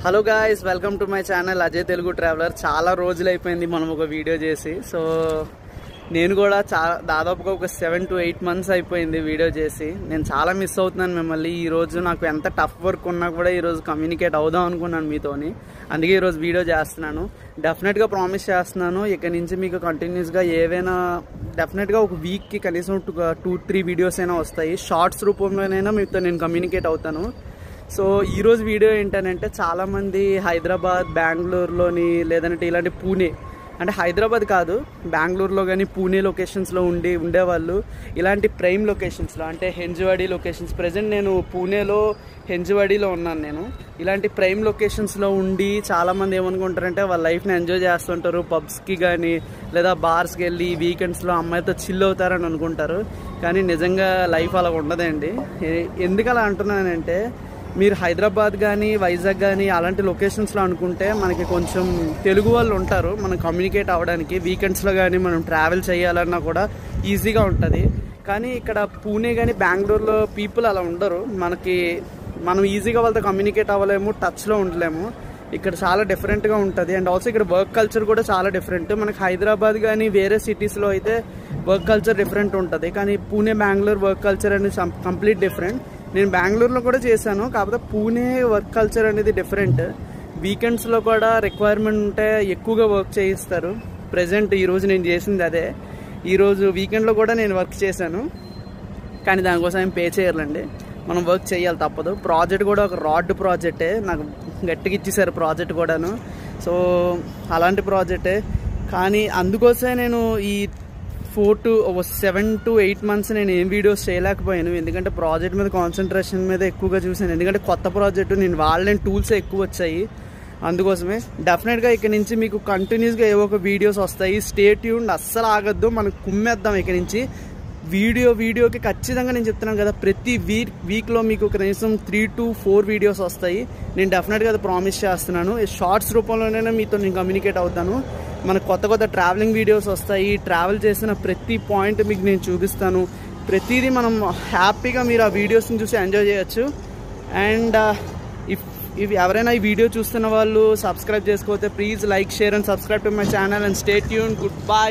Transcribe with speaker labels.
Speaker 1: Hello guys, welcome to my channel Ajay Telugu traveller. చాలా రోజులు అయిపోయింది మనం ఒక వీడియో చేసి. సో నేను కూడా దాదాపుగా ఒక 7 to 8 months అయిపోయింది వీడియో చేసి. నేను చాలా మిస్ అవుతున్నాను మిమ్మల్ని. ఈరోజు నాకు ఎంత టఫ్ వర్క్ ఉన్నా కూడా ఈరోజు కమ్యూనికేట్ అవుదాం అనుకున్నాను మీతోని. అందుకే ఈరోజు వీడియో చేస్తున్నాను. డెఫినెట్గా ప్రామిస్ చేస్తున్నాను, ఇక నుంచి మీకు కంటిన్యూస్గా ఏవైనా డెఫినెట్గా ఒక వీక్కి కనీసం 2-3 వీడియోస్ అయినా వస్తాయి. షార్ట్స్ రూపంలోనైనా మీతో నేను కమ్యూనికేట్ అవుతాను. సో ఈరోజు వీడియో ఏంటంటే, చాలామంది హైదరాబాద్, బెంగళూరులోని లేదంటే ఇలాంటి పూణే, అంటే హైదరాబాద్ కాదు బెంగళూరులో కానీ పూణే లొకేషన్స్లో ఉండేవాళ్ళు ఇలాంటి ప్రైమ్ లొకేషన్స్లో, అంటే హెంజవాడి లొకేషన్స్. ప్రజెంట్ నేను పూణేలో హెంజవాడిలో ఉన్నాను. నేను ఇలాంటి ప్రైమ్ లొకేషన్స్లో ఉండి చాలామంది ఏమనుకుంటారంటే వాళ్ళ లైఫ్ని ఎంజాయ్ చేస్తుంటారు, పబ్స్కి కానీ లేదా బార్స్కి వెళ్ళి వీకెండ్స్లో అమ్మాయితో చిల్ అవుతారని అనుకుంటారు. కానీ నిజంగా లైఫ్ అలా ఉండదండి. ఎందుకు అలా అంటున్నానంటే, మీరు హైదరాబాద్ కానీ వైజాగ్ కానీ అలాంటి లొకేషన్స్లో అనుకుంటే మనకి కొంచెం తెలుగు వాళ్ళు ఉంటారు మనం కమ్యూనికేట్ అవ్వడానికి. వీకెండ్స్లో కానీ మనం ట్రావెల్ చేయాలన్నా కూడా ఈజీగా ఉంటుంది. కానీ ఇక్కడ పూణే కానీ బెంగళూరులో పీపుల్ అలా ఉండరు. మనం ఈజీగా వాళ్ళతో కమ్యూనికేట్ అవ్వలేము, టచ్లో ఉండలేము. ఇక్కడ చాలా డిఫరెంట్గా ఉంటుంది. అండ్ ఆల్సో ఇక్కడ వర్క్ కల్చర్ కూడా చాలా డిఫరెంట్. మనకి హైదరాబాద్ కానీ వేరే సిటీస్లో అయితే వర్క్ కల్చర్ డిఫరెంట్ ఉంటుంది. కానీ పూణే బెంగళూరు వర్క్ కల్చర్ అనేది కంప్లీట్ డిఫరెంట్. నేను బెంగళూరులో కూడా చేశాను, కాకపోతే పూణే వర్క్ కల్చర్ అనేది డిఫరెంట్. వీకెండ్స్లో కూడా రిక్వైర్మెంట్ ఉంటే ఎక్కువగా వర్క్ చేయిస్తారు. ప్రజెంట్ ఈరోజు నేను చేసింది అదే. ఈరోజు వీకెండ్లో కూడా నేను వర్క్ చేశాను, కానీ దానికోసం ఏం పే చేయర్లండి, మనం వర్క్ చేయాలి తప్పదు. ప్రాజెక్ట్ కూడా ఒక రాడ్ ప్రాజెక్టే, నాకు గట్టిగా ఇచ్చేసారు ప్రాజెక్ట్ కూడాను. సో అలాంటి ప్రాజెక్టే. కానీ అందుకోసమే నేను ఈ 7 to 8 months నేను ఏం వీడియోస్ చేయలేకపోయాను. ఎందుకంటే ప్రాజెక్ట్ మీద కాన్సన్ట్రేషన్ మీద ఎక్కువగా చూసాను. ఎందుకంటే కొత్త ప్రాజెక్టు, నేను వాళ్ళని టూల్స్ ఎక్కువ వచ్చాయి. అందుకోసమే డెఫినెట్గా ఇక్కడ నుంచి మీకు కంటిన్యూస్గా ఏవో ఒక వీడియోస్ వస్తాయి. స్టే ట్యూన్డ్, అస్సలు ఆగద్దు, మనం కుమ్మేద్దాం ఇక్కడ నుంచి. వీడియోకి ఖచ్చితంగా నేను చెప్తున్నాను కదా, ప్రతి వీక్లో మీకు కనీసం 3 to 4 వీడియోస్ వస్తాయి. నేను డెఫినెట్గా అది ప్రామిస్ చేస్తున్నాను. షార్ట్స్ రూపంలోనైనా మీతో నేను కమ్యూనికేట్ అవుతాను. మనకు కొత్త ట్రావెలింగ్ వీడియోస్ వస్తాయి. ట్రావెల్ చేసిన ప్రతి పాయింట్ మీకు నేను చూపిస్తాను. ప్రతిదీ మనం హ్యాపీగా మీరు ఆ వీడియోస్ని చూసి ఎంజాయ్ చేయొచ్చు. అండ్ ఇఫ్ ఎవరైనా ఈ వీడియో చూస్తున్న వాళ్ళు సబ్స్క్రైబ్ చేసుకోతే please like, share and subscribe to my channel and stay tune. Good by.